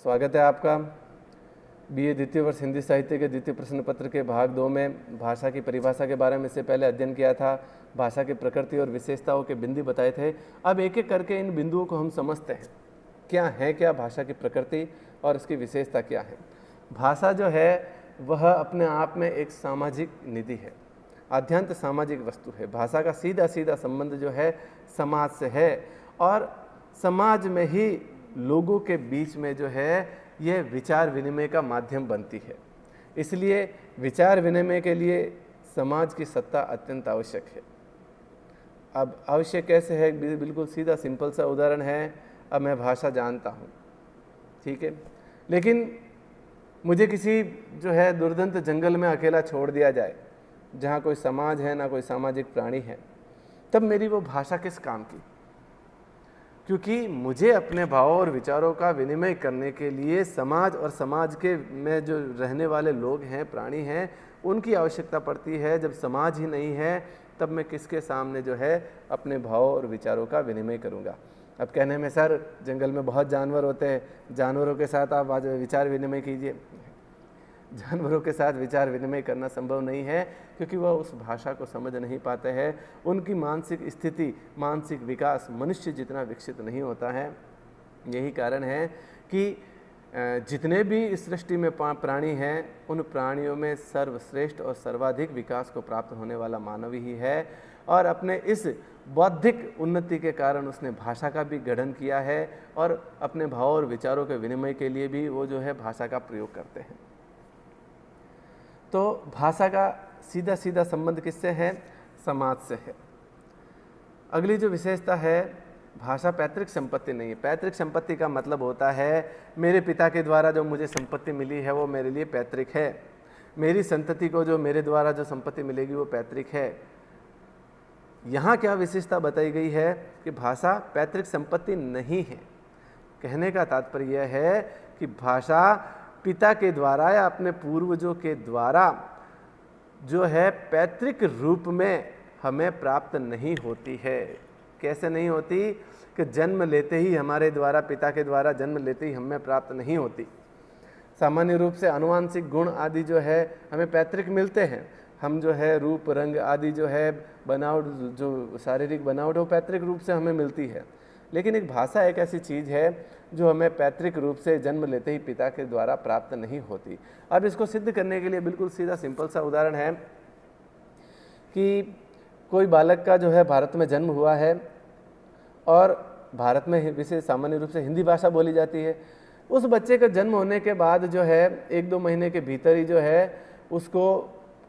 स्वागत है आपका बीए द्वितीय वर्ष हिंदी साहित्य के द्वितीय प्रश्न पत्र के भाग 2 में भाषा की परिभाषा के बारे में इससे पहले अध्ययन किया था। भाषा की प्रकृति और विशेषताओं के बिंदु बताए थे। अब एक एक करके इन बिंदुओं को हम समझते हैं। क्या भाषा की प्रकृति और इसकी विशेषता क्या है। भाषा जो है वह अपने आप में एक सामाजिक निधि है, अत्यंत सामाजिक वस्तु है। भाषा का सीधा सीधा संबंध जो है समाज से है और समाज में ही लोगों के बीच में जो है यह विचार विनिमय का माध्यम बनती है। इसलिए विचार विनिमय के लिए समाज की सत्ता अत्यंत आवश्यक है। अब आवश्यक कैसे है, बिल्कुल सीधा सिंपल सा उदाहरण है। अब मैं भाषा जानता हूँ, ठीक है, लेकिन मुझे किसी जो है दुर्दांत जंगल में अकेला छोड़ दिया जाए जहाँ कोई समाज है ना कोई सामाजिक प्राणी है, तब मेरी वो भाषा किस काम की? क्योंकि मुझे अपने भावों और विचारों का विनिमय करने के लिए समाज और समाज के में जो रहने वाले लोग हैं, प्राणी हैं, उनकी आवश्यकता पड़ती है। जब समाज ही नहीं है तब मैं किसके सामने जो है अपने भावों और विचारों का विनिमय करूंगा। अब कहने में सर जंगल में बहुत जानवर होते हैं, जानवरों के साथ आप आज विचार विनिमय कीजिए। जानवरों के साथ विचार विनिमय करना संभव नहीं है क्योंकि वह उस भाषा को समझ नहीं पाते हैं। उनकी मानसिक स्थिति, मानसिक विकास मनुष्य जितना विकसित नहीं होता है। यही कारण है कि जितने भी इस सृष्टि में प्राणी हैं, उन प्राणियों में सर्वश्रेष्ठ और सर्वाधिक विकास को प्राप्त होने वाला मानव ही है। और अपने इस बौद्धिक उन्नति के कारण उसने भाषा का भी गठन किया है और अपने भाव और विचारों के विनिमय के लिए भी वो जो है भाषा का प्रयोग करते हैं। तो भाषा का सीधा सीधा संबंध किससे है? समाज से है। अगली जो विशेषता है, भाषा पैतृक संपत्ति नहीं है। पैतृक संपत्ति का मतलब होता है मेरे पिता के द्वारा जो मुझे संपत्ति मिली है वो मेरे लिए पैतृक है। मेरी संतति को जो मेरे द्वारा जो संपत्ति मिलेगी वो पैतृक है। यहाँ क्या विशेषता बताई गई है कि भाषा पैतृक संपत्ति नहीं है। कहने का तात्पर्य यह है कि भाषा पिता के द्वारा या अपने पूर्वजों के द्वारा जो है पैतृक रूप में हमें प्राप्त नहीं होती है। कैसे नहीं होती? कि जन्म लेते ही हमारे द्वारा, पिता के द्वारा जन्म लेते ही हमें प्राप्त नहीं होती। सामान्य रूप से आनुवांशिक गुण आदि जो है हमें पैतृक मिलते हैं। हम जो है रूप, रंग आदि जो है बनावट, जो शारीरिक बनावट वो पैतृक रूप से हमें मिलती है। लेकिन एक भाषा एक ऐसी चीज़ है जो हमें पैतृक रूप से जन्म लेते ही पिता के द्वारा प्राप्त नहीं होती। अब इसको सिद्ध करने के लिए बिल्कुल सीधा सिंपल सा उदाहरण है कि कोई बालक का जो है भारत में जन्म हुआ है और भारत में विशेष सामान्य रूप से हिंदी भाषा बोली जाती है। उस बच्चे का जन्म होने के बाद जो है 1-2 महीने के भीतर ही जो है उसको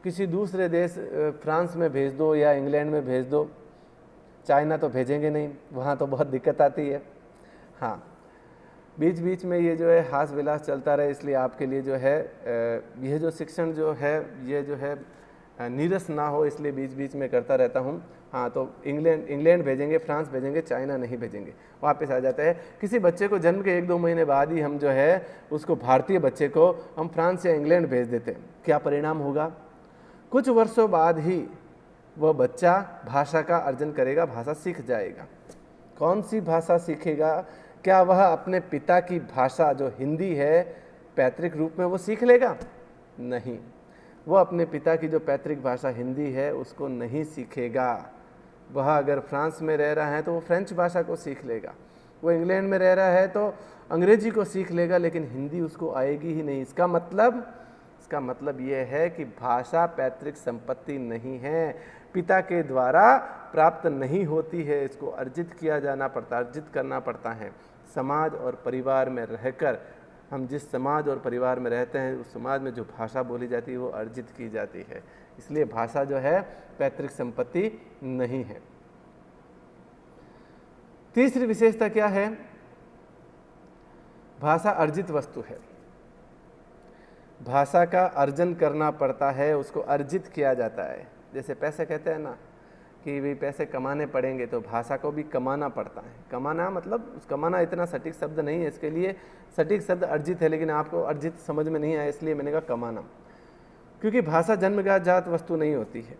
किसी दूसरे देश, फ्रांस में भेज दो या इंग्लैंड में भेज दो। चाइना तो भेजेंगे नहीं, वहाँ तो बहुत दिक्कत आती है। हाँ, बीच बीच में ये जो है हास विलास चलता रहे, इसलिए आपके लिए जो है यह जो शिक्षण जो है ये जो है नीरस ना हो, इसलिए बीच बीच में करता रहता हूँ। हाँ, तो इंग्लैंड भेजेंगे, फ्रांस भेजेंगे, चाइना नहीं भेजेंगे। वापस आ जाता है। किसी बच्चे को जन्म के 1-2 महीने बाद ही हम जो है उसको, भारतीय बच्चे को हम फ्रांस या इंग्लैंड भेज देते हैं। क्या परिणाम होगा? कुछ वर्षों बाद ही वह बच्चा भाषा का अर्जन करेगा, भाषा सीख जाएगा। कौन सी भाषा सीखेगा? क्या वह अपने पिता की भाषा जो हिंदी है पैतृक रूप में वो सीख लेगा? नहीं, वह अपने पिता की जो पैतृक भाषा हिंदी है उसको नहीं सीखेगा। वह अगर फ्रांस में रह रहा है तो वो फ्रेंच भाषा को सीख लेगा, वो इंग्लैंड में रह रहा है तो अंग्रेजी को सीख लेगा, लेकिन हिंदी उसको आएगी ही नहीं। इसका मतलब यह है कि भाषा पैतृक संपत्ति नहीं है, पिता के द्वारा प्राप्त नहीं होती है। इसको अर्जित किया जाना पड़ता, अर्जित करना पड़ता है। समाज और परिवार में रहकर, हम जिस समाज और परिवार में रहते हैं उस समाज में जो भाषा बोली जाती है वो अर्जित की जाती है। इसलिए भाषा जो है पैतृक संपत्ति नहीं है। तीसरी विशेषता क्या है? भाषा अर्जित वस्तु है। भाषा का अर्जन करना पड़ता है, उसको अर्जित किया जाता है। जैसे पैसे कहते हैं ना कि भाई पैसे कमाने पड़ेंगे, तो भाषा को भी कमाना पड़ता है। कमाना मतलब, कमाना इतना सटीक शब्द नहीं है, इसके लिए सटीक शब्द अर्जित है, लेकिन आपको अर्जित समझ में नहीं आया इसलिए मैंने कहा कमाना। क्योंकि भाषा जन्मजात वस्तु नहीं होती है,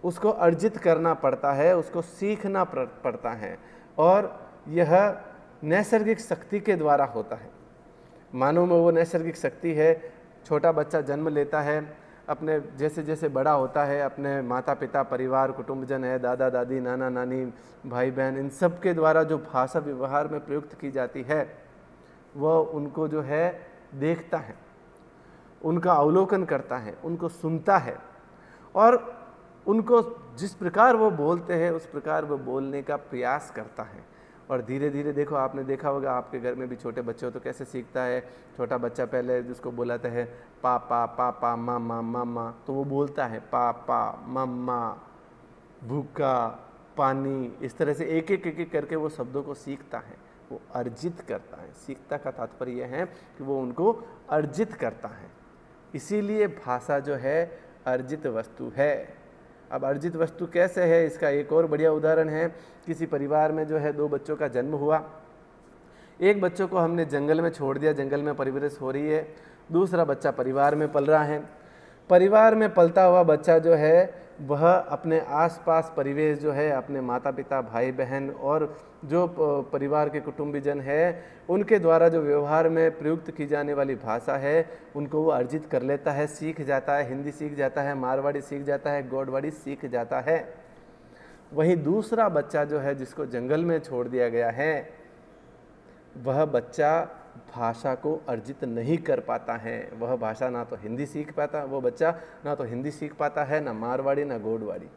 उसको अर्जित करना पड़ता है, उसको सीखना पड़ता है और यह नैसर्गिक शक्ति के द्वारा होता है। मानव में वो नैसर्गिक शक्ति है। छोटा बच्चा जन्म लेता है, अपने जैसे जैसे बड़ा होता है अपने माता पिता, परिवार, कुटुंबजन है, दादा दादी, नाना नानी, भाई बहन, इन सब के द्वारा जो भाषा व्यवहार में प्रयुक्त की जाती है वह उनको जो है देखता है, उनका अवलोकन करता है, उनको सुनता है और उनको जिस प्रकार वो बोलते हैं उस प्रकार वो बोलने का प्रयास करता है। और धीरे धीरे देखो, आपने देखा होगा आपके घर में भी छोटे बच्चे हो तो कैसे सीखता है। छोटा बच्चा पहले जिसको बुलाता है पापा पापा, मामा मामा, तो वो बोलता है पापा, मम्मा, भूखा, पानी, इस तरह से एक एक करके वो शब्दों को सीखता है, वो अर्जित करता है। सीखता का तात्पर्य यह है कि वो उनको अर्जित करता है। इसीलिए भाषा जो है अर्जित वस्तु है। अब अर्जित वस्तु कैसे है, इसका एक और बढ़िया उदाहरण है। किसी परिवार में जो है 2 बच्चों का जन्म हुआ। एक बच्चों को हमने जंगल में छोड़ दिया, जंगल में परवरिश हो रही है। दूसरा बच्चा परिवार में पल रहा है। परिवार में पलता हुआ बच्चा जो है वह अपने आसपास परिवेश जो है, अपने माता पिता, भाई बहन और जो परिवार के कुटुंबीजन है उनके द्वारा जो व्यवहार में प्रयुक्त की जाने वाली भाषा है उनको वो अर्जित कर लेता है, सीख जाता है। हिंदी सीख जाता है, मारवाड़ी सीख जाता है, गोडवाड़ी सीख जाता है। वहीं दूसरा बच्चा जो है जिसको जंगल में छोड़ दिया गया है वह बच्चा भाषा को अर्जित नहीं कर पाता है। वह भाषा ना तो हिंदी सीख पाता, वो बच्चा ना तो हिंदी सीख पाता है, ना मारवाड़ी ना गोडवाड़ी।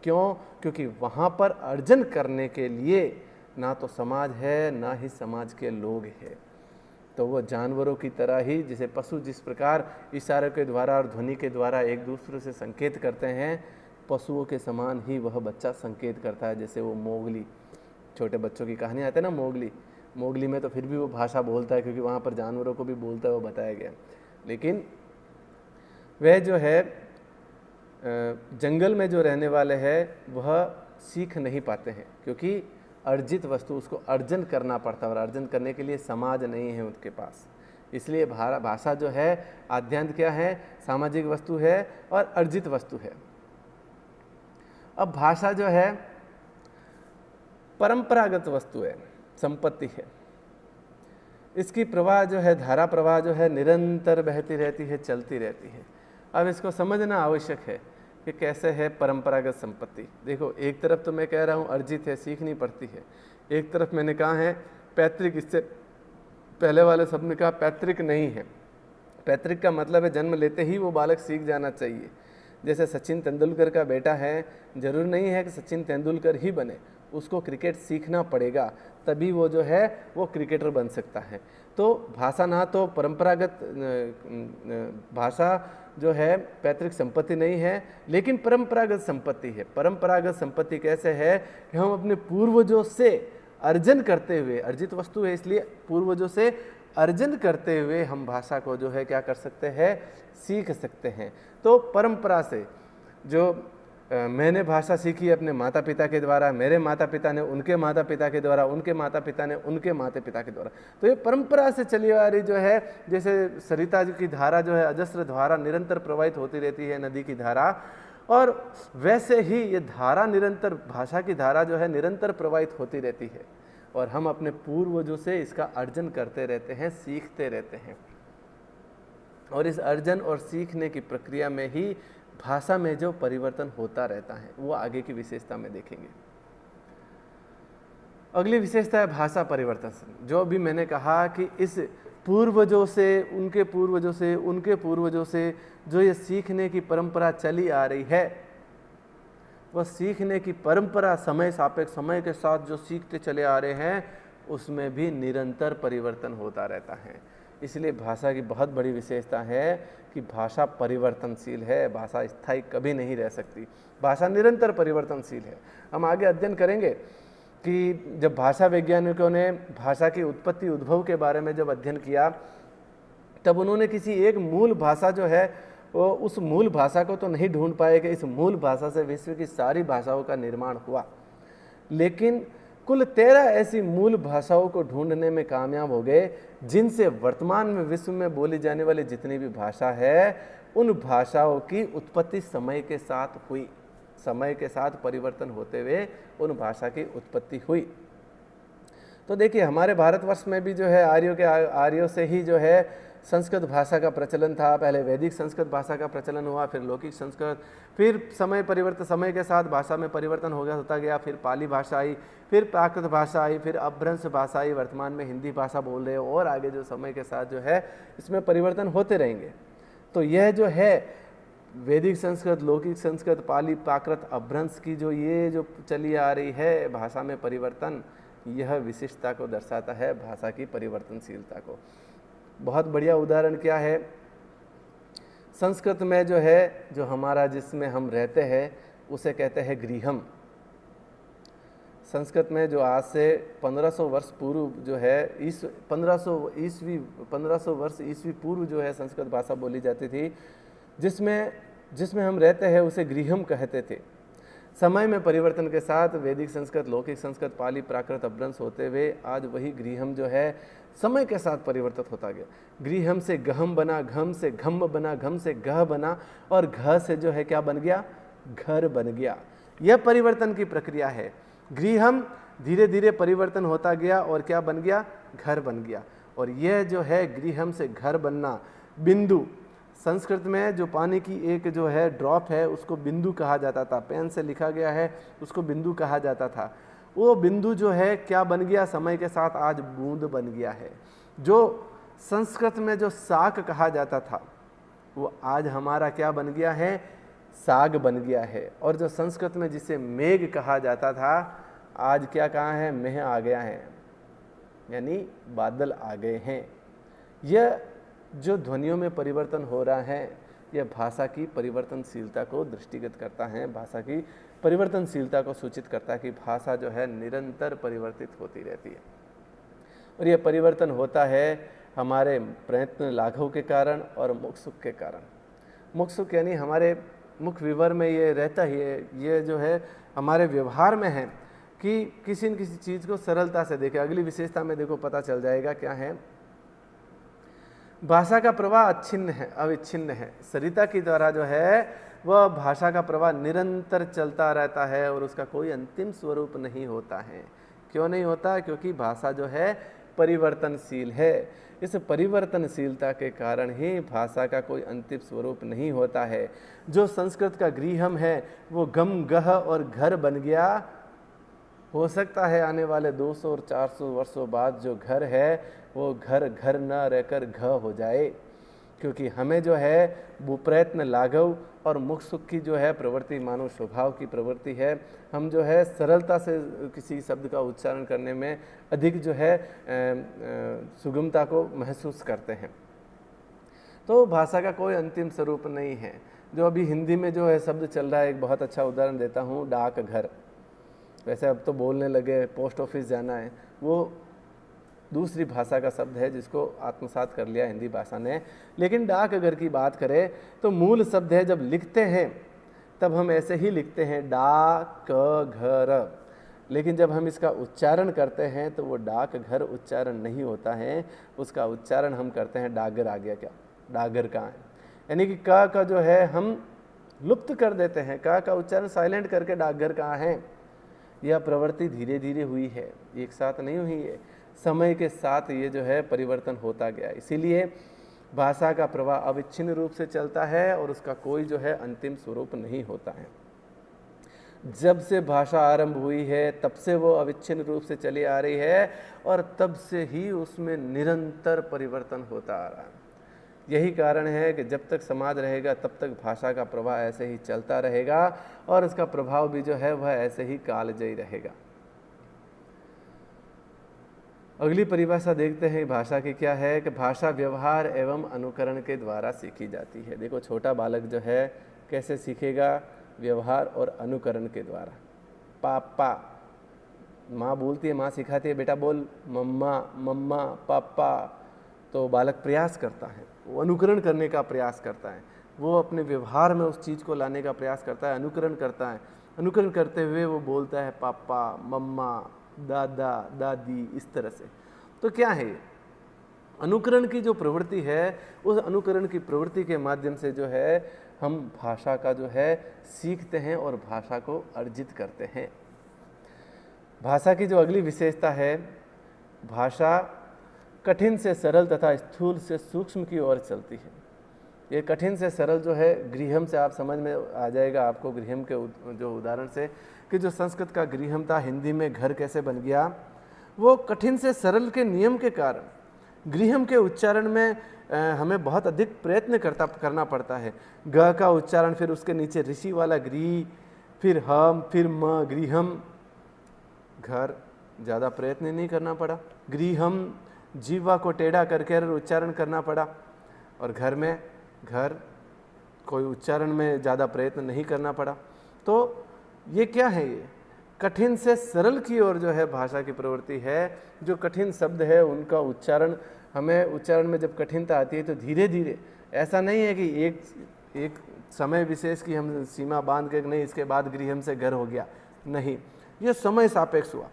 क्यों? क्योंकि वहाँ पर अर्जन करने के लिए ना तो समाज है ना ही समाज के लोग हैं। तो वो जानवरों की तरह ही, जैसे पशु जिस प्रकार इशारों के द्वारा और ध्वनि के द्वारा एक दूसरे से संकेत करते हैं, पशुओं के समान ही वह बच्चा संकेत करता है। जैसे वो मोगली, छोटे बच्चों की कहानी आती है ना मोगली, मोगली में तो फिर भी वो भाषा बोलता है क्योंकि वहाँ पर जानवरों को भी बोलता है, वो बताया गया। लेकिन वह जो है जंगल में जो रहने वाले हैं वह सीख नहीं पाते हैं क्योंकि अर्जित वस्तु उसको अर्जन करना पड़ता है और अर्जन करने के लिए समाज नहीं है उनके पास। इसलिए भाषा जो है आद्यांत क्या है, सामाजिक वस्तु है और अर्जित वस्तु है। अब भाषा जो है परंपरागत वस्तु है, संपत्ति है। इसकी प्रवाह जो है, धारा प्रवाह जो है निरंतर बहती रहती है, चलती रहती है। अब इसको समझना आवश्यक है कि कैसे है परंपरागत संपत्ति। देखो, एक तरफ तो मैं कह रहा हूँ अर्जित है, सीखनी पड़ती है। एक तरफ मैंने कहा है पैतृक, इससे पहले वाले शब्द में कहा पैतृक नहीं है। पैतृक का मतलब है जन्म लेते ही वो बालक सीख जाना चाहिए। जैसे सचिन तेंदुलकर का बेटा है, जरूर नहीं है कि सचिन तेंदुलकर ही बने, उसको क्रिकेट सीखना पड़ेगा, तभी वो जो है वो क्रिकेटर बन सकता है। तो भाषा ना तो परंपरागत भाषा जो है पैतृक संपत्ति नहीं है, लेकिन परंपरागत संपत्ति है। परंपरागत संपत्ति कैसे है कि हम अपने पूर्वजों से अर्जन करते हुए, अर्जित वस्तु है इसलिए पूर्वजों से अर्जन करते हुए हम भाषा को जो है क्या कर सकते हैं, सीख सकते हैं। तो परंपरा से जो मैंने भाषा सीखी अपने माता पिता के द्वारा, मेरे माता पिता ने उनके माता पिता के द्वारा, उनके माता पिता ने उनके माता पिता के द्वारा, तो ये परंपरा से चली आ रही जो है, जैसे सरिता जी की धारा जो है अजस्र धारा निरंतर प्रवाहित होती रहती है, नदी की धारा, और वैसे ही ये धारा निरंतर, भाषा की धारा जो है निरंतर प्रवाहित होती रहती है और हम अपने पूर्वजों से इसका अर्जन करते रहते हैं, सीखते रहते हैं। और इस अर्जन और सीखने की प्रक्रिया में ही भाषा में जो परिवर्तन होता रहता है वो आगे की विशेषता में देखेंगे। अगली विशेषता है भाषा परिवर्तन। जो भी मैंने कहा कि इस पूर्वजों से, उनके पूर्वजों से, उनके पूर्वजों से जो ये सीखने की परंपरा चली आ रही है, वह सीखने की परंपरा समय सापेक्ष, समय के साथ जो सीखते चले आ रहे हैं उसमें भी निरंतर परिवर्तन होता रहता है। इसलिए भाषा की बहुत बड़ी विशेषता है कि भाषा परिवर्तनशील है, भाषा स्थायी कभी नहीं रह सकती, भाषा निरंतर परिवर्तनशील है। हम आगे अध्ययन करेंगे कि जब भाषा वैज्ञानिकों ने भाषा की उत्पत्ति, उद्भव के बारे में जब अध्ययन किया, तब उन्होंने किसी एक मूल भाषा जो है वो, उस मूल भाषा को तो नहीं ढूंढ पाए कि इस मूल भाषा से विश्व की सारी भाषाओं का निर्माण हुआ, लेकिन कुल 13 ऐसी मूल भाषाओं को ढूंढने में कामयाब हो गए जिनसे वर्तमान में विश्व में बोली जाने वाली जितनी भी भाषा है उन भाषाओं की उत्पत्ति समय के साथ हुई। समय के साथ परिवर्तन होते हुए उन भाषा की उत्पत्ति हुई। तो देखिए हमारे भारतवर्ष में भी जो है आर्यों से ही जो है संस्कृत भाषा का प्रचलन था। पहले वैदिक संस्कृत भाषा का प्रचलन हुआ, फिर लौकिक संस्कृत, फिर समय के साथ भाषा में परिवर्तन होता गया, फिर पाली भाषा आई, फिर प्राकृत भाषा आई, फिर अपभ्रंश भाषा आई, वर्तमान में हिंदी भाषा बोल रहे हो, और आगे जो समय के साथ जो है इसमें परिवर्तन होते रहेंगे। तो यह जो है वैदिक संस्कृत, लौकिक संस्कृत, पाली, प्राकृत, अपभ्रंश की ये जो चली आ रही है भाषा में परिवर्तन, यह विशिष्टता को दर्शाता है, भाषा की परिवर्तनशीलता को। बहुत बढ़िया उदाहरण क्या है, संस्कृत में जो है, जो हमारा जिसमें हम रहते हैं उसे कहते हैं गृहम। संस्कृत में जो आज से 1500 वर्ष पूर्व जो है 1500 वर्ष ईस्वी पूर्व जो है संस्कृत भाषा बोली जाती थी, जिसमें हम रहते हैं उसे गृहम कहते थे। समय में परिवर्तन के साथ वैदिक संस्कृत, लौकिक संस्कृत, पाली, प्राकृत, अपभ्रंश होते हुए आज वही गृहम जो है समय के साथ परिवर्तित होता गया। गृहम से गहम बना, घम से घम बना, घम से गह बना, और घ से जो है क्या बन गया, घर बन गया। यह परिवर्तन की प्रक्रिया है। गृहम धीरे धीरे परिवर्तन होता गया और क्या बन गया, घर बन गया। और यह जो है गृहम से घर बनना, बिंदु, संस्कृत में जो पानी की एक जो है ड्रॉप है उसको बिंदु कहा जाता था, पेन से लिखा गया है उसको बिंदु कहा जाता था। वो बिंदु जो है क्या बन गया, समय के साथ आज बूंद बन गया है। जो संस्कृत में जो साग कहा जाता था वो आज हमारा क्या बन गया है, साग बन गया है। और जो संस्कृत में जिसे मेघ कहा जाता था आज क्या कहा है, मेह आ गया है, यानी बादल आ गए हैं। यह जो ध्वनियों में परिवर्तन हो रहा है यह भाषा की परिवर्तनशीलता को दृष्टिगत करता है, भाषा की परिवर्तनशीलता को सूचित करता है कि भाषा जो है निरंतर परिवर्तित होती रहती है। और यह परिवर्तन होता है हमारे प्रयत्न लाघव के कारण और मुखसुख के कारण। मुखसुख यानी हमारे मुख विवर में ये रहता ही है, ये जो है हमारे व्यवहार में है कि किसी न किसी चीज़ को सरलता से देखें। अगली विशेषता में देखो पता चल जाएगा क्या है। भाषा का प्रवाह अच्छिन्न है, अविच्छिन्न है। सरिता की द्वारा जो है वह भाषा का प्रवाह निरंतर चलता रहता है और उसका कोई अंतिम स्वरूप नहीं होता है। क्यों नहीं होता, क्योंकि भाषा जो है परिवर्तनशील है। इस परिवर्तनशीलता के कारण ही भाषा का कोई अंतिम स्वरूप नहीं होता है। जो संस्कृत का गृहम है वो गम, गह और घर बन गया, हो सकता है आने वाले 200 और 400 वर्षों बाद जो घर है वो घर घर न रहकर घ हो जाए, क्योंकि हमें जो है वो प्रयत्न लाघव और मुख सुख की जो है प्रवृत्ति मानव स्वभाव की प्रवृत्ति है। हम जो है सरलता से किसी शब्द का उच्चारण करने में अधिक जो है सुगमता को महसूस करते हैं। तो भाषा का कोई अंतिम स्वरूप नहीं है। जो अभी हिंदी में जो है शब्द चल रहा है, एक बहुत अच्छा उदाहरण देता हूँ, डाक घर। वैसे अब तो बोलने लगे पोस्ट ऑफिस जाना है, वो दूसरी भाषा का शब्द है जिसको आत्मसात कर लिया हिंदी भाषा ने। लेकिन डाकघर की बात करें तो मूल शब्द है, जब लिखते हैं तब हम ऐसे ही लिखते हैं डाक घर, लेकिन जब हम इसका उच्चारण करते हैं तो वो डाकघर उच्चारण नहीं होता है, उसका उच्चारण हम करते हैं डाकघर। आ गया क्या, डाकघर कहाँ है, यानी कि क का जो है हम लुप्त कर देते हैं, क का उच्चारण साइलेंट करके डाकघर कहाँ है। यह प्रवृत्ति धीरे धीरे हुई है, एक साथ नहीं हुई है, समय के साथ ये जो है परिवर्तन होता गया। इसीलिए भाषा का प्रवाह अविच्छिन्न रूप से चलता है और उसका कोई जो है अंतिम स्वरूप नहीं होता है। जब से भाषा आरंभ हुई है तब से वो अविच्छिन्न रूप से चली आ रही है और तब से ही उसमें निरंतर परिवर्तन होता आ रहा है। यही कारण है कि जब तक समाज रहेगा तब तक भाषा का प्रवाह ऐसे ही चलता रहेगा और इसका प्रभाव भी जो है वह ऐसे ही कालजयी रहेगा। अगली परिभाषा देखते हैं भाषा की क्या है कि भाषा व्यवहार एवं अनुकरण के द्वारा सीखी जाती है। देखो छोटा बालक जो है कैसे सीखेगा, व्यवहार और अनुकरण के द्वारा। पापा, माँ बोलती है, माँ सिखाती है बेटा बोल मम्मा, मम्मा, पापा, तो बालक प्रयास करता है, वो अनुकरण करने का प्रयास करता है, वो अपने व्यवहार में उस चीज़ को लाने का प्रयास करता है, अनुकरण करता है। अनुकरण करते हुए वो बोलता है पापा, मम्मा, दादा, दादी, इस तरह से। तो क्या है ये अनुकरण की जो प्रवृत्ति है, उस अनुकरण की प्रवृत्ति के माध्यम से जो है हम भाषा का जो है सीखते हैं और भाषा को अर्जित करते हैं। भाषा की जो अगली विशेषता है भाषा कठिन से सरल तथा स्थूल से सूक्ष्म की ओर चलती है। ये कठिन से सरल जो है, गृहम से आप समझ में आ जाएगा आपको, गृहम के जो उदाहरण से, कि जो संस्कृत का गृहम था, हिंदी में घर कैसे बन गया, वो कठिन से सरल के नियम के कारण गृहम के उच्चारण में हमें बहुत अधिक प्रयत्न करना पड़ता है। ग का उच्चारण, फिर उसके नीचे ऋषि वाला गृह, फिर हम, फिर म, गृहम। घर ज़्यादा प्रयत्न नहीं करना पड़ा, गृहम जीवा को टेढ़ा करके उच्चारण करना पड़ा, और घर में घर कोई उच्चारण में ज़्यादा प्रयत्न नहीं करना पड़ा। तो ये क्या है, ये कठिन से सरल की ओर जो है भाषा की प्रवृत्ति है। जो कठिन शब्द है उनका उच्चारण, हमें उच्चारण में जब कठिनता आती है तो धीरे धीरे, ऐसा नहीं है कि एक समय विशेष की हम सीमा बांध के नहीं इसके बाद गृहम से घर हो गया, नहीं, ये समय सापेक्ष हुआ।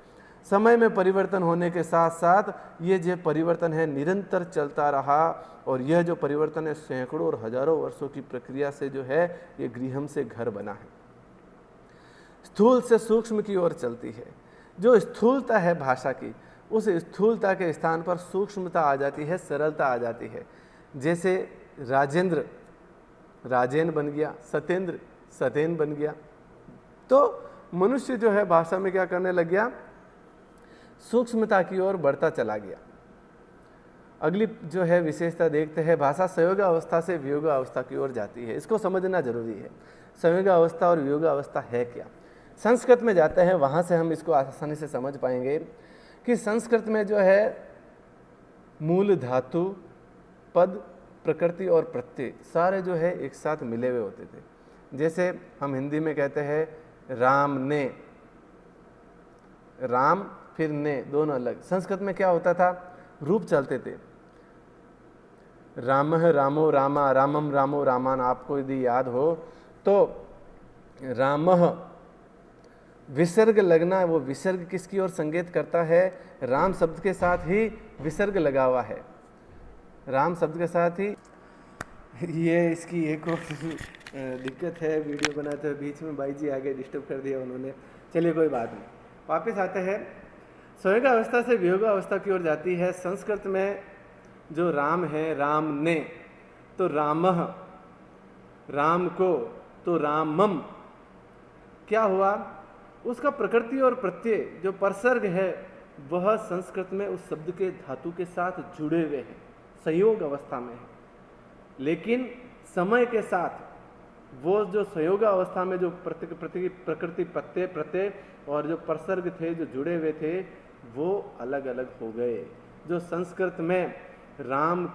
समय में परिवर्तन होने के साथ साथ ये जो परिवर्तन है निरंतर चलता रहा, और यह जो परिवर्तन है सैकड़ों और हजारों वर्षों की प्रक्रिया से जो है ये गृहम से घर बना है। स्थूल से सूक्ष्म की ओर चलती है। जो स्थूलता है भाषा की, उस स्थूलता के स्थान पर सूक्ष्मता आ जाती है, सरलता आ जाती है। जैसे राजेंद्र राजेन बन गया, सत्येंद्र सतेन बन गया। तो मनुष्य जो है भाषा में क्या करने लग गया, सूक्ष्मता की ओर बढ़ता चला गया। अगली जो है विशेषता देखते हैं, भाषा संयोगावस्था से वियोगावस्था की ओर जाती है। इसको समझना जरूरी है, संयोगावस्था और वियोगावस्था है क्या। संस्कृत में जाते हैं, वहाँ से हम इसको आसानी से समझ पाएंगे कि संस्कृत में जो है मूल धातु, पद, प्रकृति और प्रत्यय सारे जो है एक साथ मिले हुए होते थे। जैसे हम हिंदी में कहते हैं राम ने, राम फिर ने, दोनों अलग। संस्कृत में क्या होता था, रूप चलते थे, रामः रामो रामा, रामम रामो रामान। आपको यदि याद हो तो रामः विसर्ग लगना, वो विसर्ग किसकी ओर संकेत करता है, राम शब्द के साथ ही विसर्ग लगा हुआ है, राम शब्द के साथ ही। ये इसकी एक और दिक्कत है, वीडियो बनाते हुए बीच में भाई जी आगे डिस्टर्ब कर दिया उन्होंने। चलिए कोई बात नहीं, वापस आते हैं। संयोगावस्था से वियोगावस्था की ओर जाती है। संस्कृत में जो राम है, राम ने, तो रामः, राम को, तो रामम। क्या हुआ, उसका प्रकृति और प्रत्यय जो परसर्ग है वह संस्कृत में उस शब्द के धातु के साथ जुड़े हुए हैं, संयोग अवस्था में है। लेकिन समय के साथ वो जो संयोग अवस्था में जो प्रकृति प्रत्यय और जो परसर्ग थे जो जुड़े हुए थे वो अलग अलग हो गए। जो संस्कृत में राम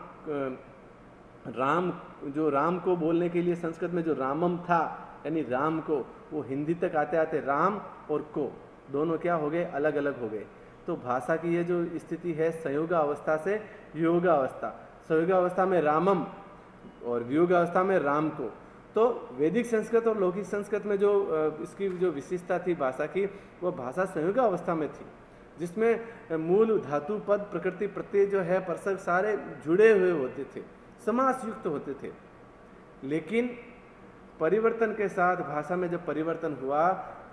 जो राम को बोलने के लिए संस्कृत में जो रामम था, यानी राम को, वो हिंदी तक आते आते राम और को दोनों क्या हो गए, अलग अलग हो गए। तो भाषा की ये जो स्थिति है संयोगावस्था से वियोगावस्था, संयोगावस्था में रामम और वियोगावस्था में राम को। तो वैदिक संस्कृत और लौकिक संस्कृत में जो इसकी जो विशेषता थी भाषा की, वो भाषा संयोगावस्था में थी, जिसमें मूल धातु, पद, प्रकृति, प्रत्यय जो है परसर्ग सारे जुड़े हुए होते थे, समास युक्त होते थे। लेकिन परिवर्तन के साथ भाषा में जब परिवर्तन हुआ,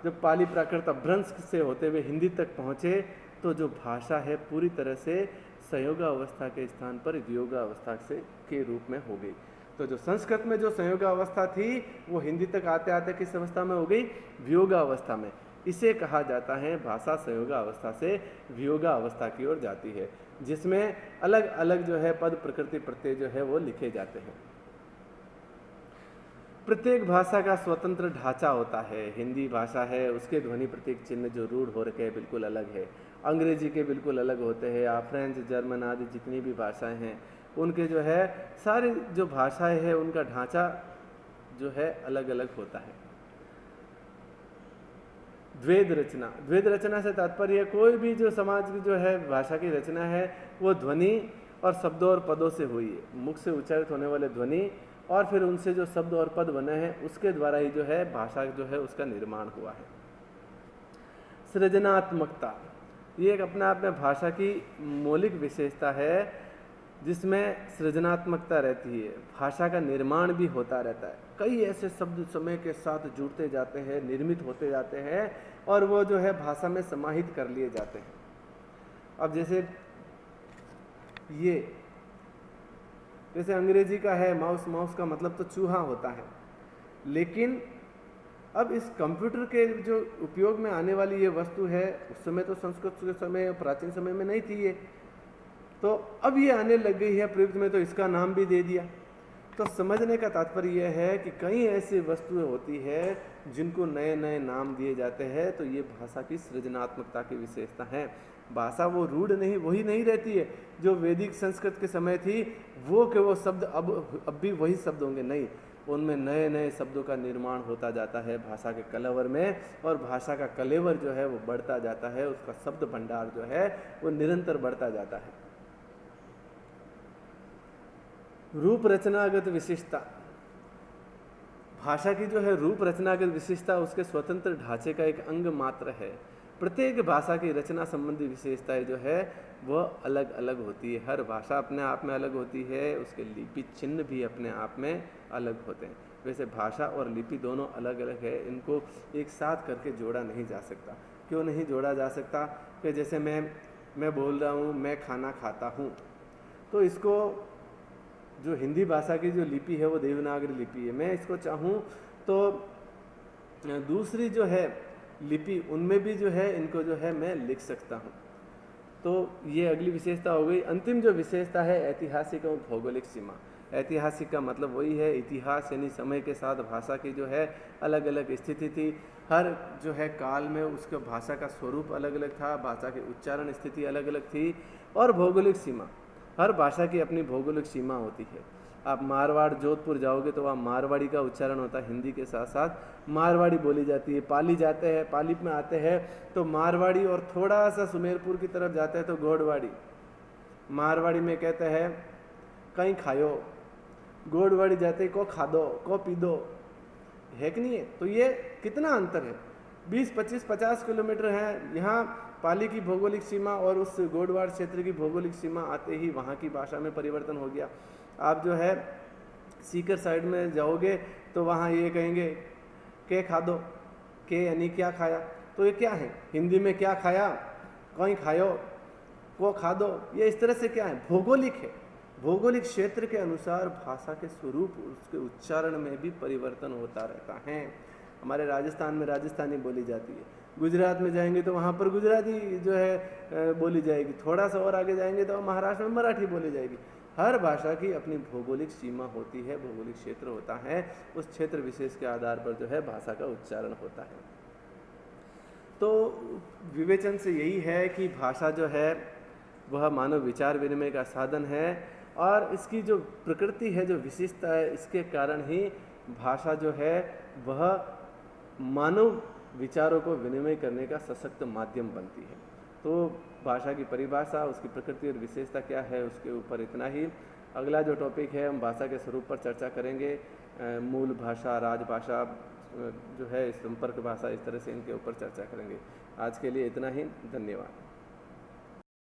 जब पाली प्राकृत अपभ्रंश से होते हुए हिंदी तक पहुँचे, तो जो भाषा है पूरी तरह से संयोगावस्था के स्थान पर वियोगावस्था से के रूप में हो गई। तो जो संस्कृत में जो संयोगावस्था थी वो हिंदी तक आते आते किस अवस्था में हो गई, वियोगावस्था में। इसे कहा जाता है भाषा संयोगावस्था से वियोगावस्था की ओर जाती है, जिसमें अलग अलग जो है पद, प्रकृति, प्रत्यय जो है वो लिखे जाते हैं। प्रत्येक भाषा का स्वतंत्र ढांचा होता है। हिंदी भाषा है उसके ध्वनि प्रतीक चिन्ह जो रूढ़ हो रखे हैं बिल्कुल अलग है, अंग्रेजी के बिल्कुल अलग होते हैं, या फ्रेंच, जर्मन आदि जितनी भी भाषाएं हैं उनके जो है सारी जो भाषाएं हैं उनका ढांचा जो है अलग अलग होता है। द्वेद रचना, द्वेद रचना से तात्पर्य कोई भी जो समाज की जो है भाषा की रचना है वो ध्वनि और शब्दों और पदों से हुई है। मुख से उच्चारित होने वाले ध्वनि और फिर उनसे जो शब्द और पद बने हैं उसके द्वारा ही जो है भाषा जो है उसका निर्माण हुआ है। सृजनात्मकता, ये एक अपने आप में भाषा की मौलिक विशेषता है, जिसमें सृजनात्मकता रहती है, भाषा का निर्माण भी होता रहता है। कई ऐसे शब्द समय के साथ जुड़ते जाते हैं, निर्मित होते जाते हैं और वो जो है भाषा में समाहित कर लिए जाते हैं। अब जैसे ये, जैसे अंग्रेजी का है माउस, माउस का मतलब तो चूहा होता है, लेकिन अब इस कंप्यूटर के जो उपयोग में आने वाली ये वस्तु है, उस समय तो संस्कृत के समय, प्राचीन समय में नहीं थी ये, तो अब ये आने लग गई है प्रयुक्त में, तो इसका नाम भी दे दिया। तो समझने का तात्पर्य यह है कि कई ऐसी वस्तुएं होती है जिनको नए नए नाम दिए जाते हैं, तो ये भाषा की सृजनात्मकता की विशेषता है। भाषा वो रूढ़ नहीं, वही नहीं रहती है जो वैदिक संस्कृत के समय थी, वो के वो शब्द अब भी वही शब्द होंगे, नहीं, उनमें नए नए शब्दों का निर्माण होता जाता है भाषा के कलेवर में, और भाषा का कलेवर जो है वो बढ़ता जाता है, उसका शब्द भंडार जो है वो निरंतर बढ़ता जाता है। रूप रचनागत विशिष्टता, भाषा की जो है रूप रचनागत विशेषता उसके स्वतंत्र ढांचे का एक अंग मात्र है। प्रत्येक भाषा की रचना संबंधी विशेषताएं जो है वह अलग अलग होती है। हर भाषा अपने आप में अलग होती है, उसके लिपि चिन्ह भी अपने आप में अलग होते हैं। वैसे भाषा और लिपि दोनों अलग अलग है, इनको एक साथ करके जोड़ा नहीं जा सकता। क्यों नहीं जोड़ा जा सकता? कि जैसे मैं बोल रहा हूँ मैं खाना खाता हूँ, तो इसको जो हिंदी भाषा की जो लिपि है वो देवनागरी लिपि है, मैं इसको चाहूँ तो दूसरी जो है लिपि उनमें भी जो है इनको जो है मैं लिख सकता हूँ। तो ये अगली विशेषता हो गई। अंतिम जो विशेषता है ऐतिहासिक और भौगोलिक सीमा। ऐतिहासिक का मतलब वही है इतिहास, यानी समय के साथ भाषा की जो है अलग अलग स्थिति थी, हर जो है काल में उसके भाषा का स्वरूप अलग अलग था, भाषा की उच्चारण स्थिति अलग अलग थी। और भौगोलिक सीमा, हर भाषा की अपनी भौगोलिक सीमा होती है। आप मारवाड़ जोधपुर जाओगे तो वहाँ मारवाड़ी का उच्चारण होता है, हिंदी के साथ साथ मारवाड़ी बोली जाती है। पाली जाते हैं, पाली में आते हैं तो मारवाड़ी, और थोड़ा सा सुमेरपुर की तरफ जाते हैं तो गोडवाड़ी। मारवाड़ी में कहते हैं कहीं खायो, गोडवाड़ी जाते को खा दो, को पी दो, है कि नहीं है? तो ये कितना अंतर है, 20, 25, 50 किलोमीटर है। यहाँ पाली की भौगोलिक सीमा और उस गोडवाड़ क्षेत्र की भौगोलिक सीमा आते ही वहाँ की भाषा में परिवर्तन हो गया। आप जो है सीकर साइड में जाओगे तो वहाँ ये कहेंगे के खा दो, के यानी क्या खाया, तो ये क्या है, हिंदी में क्या खाया, कहीं खायो, को खा दो, ये इस तरह से क्या है, भौगोलिक है। भौगोलिक क्षेत्र के अनुसार भाषा के स्वरूप, उसके उच्चारण में भी परिवर्तन होता रहता है। हमारे राजस्थान में राजस्थानी बोली जाती है, गुजरात में जाएंगे तो वहाँ पर गुजराती जो है बोली जाएगी, थोड़ा सा और आगे जाएंगे तो महाराष्ट्र में मराठी बोली जाएगी। हर भाषा की अपनी भौगोलिक सीमा होती है, भौगोलिक क्षेत्र होता है, उस क्षेत्र विशेष के आधार पर जो है भाषा का उच्चारण होता है। तो विवेचन से यही है कि भाषा जो है वह मानव विचार विनिमय का साधन है, और इसकी जो प्रकृति है, जो विशेषता है, इसके कारण ही भाषा जो है वह मानव विचारों को विनिमय करने का सशक्त माध्यम बनती है। तो भाषा की परिभाषा, उसकी प्रकृति और विशेषता क्या है, उसके ऊपर इतना ही। अगला जो टॉपिक है हम भाषा के स्वरूप पर चर्चा करेंगे, मूल भाषा, राजभाषा जो है, संपर्क भाषा, इस तरह से इनके ऊपर चर्चा करेंगे। आज के लिए इतना ही, धन्यवाद।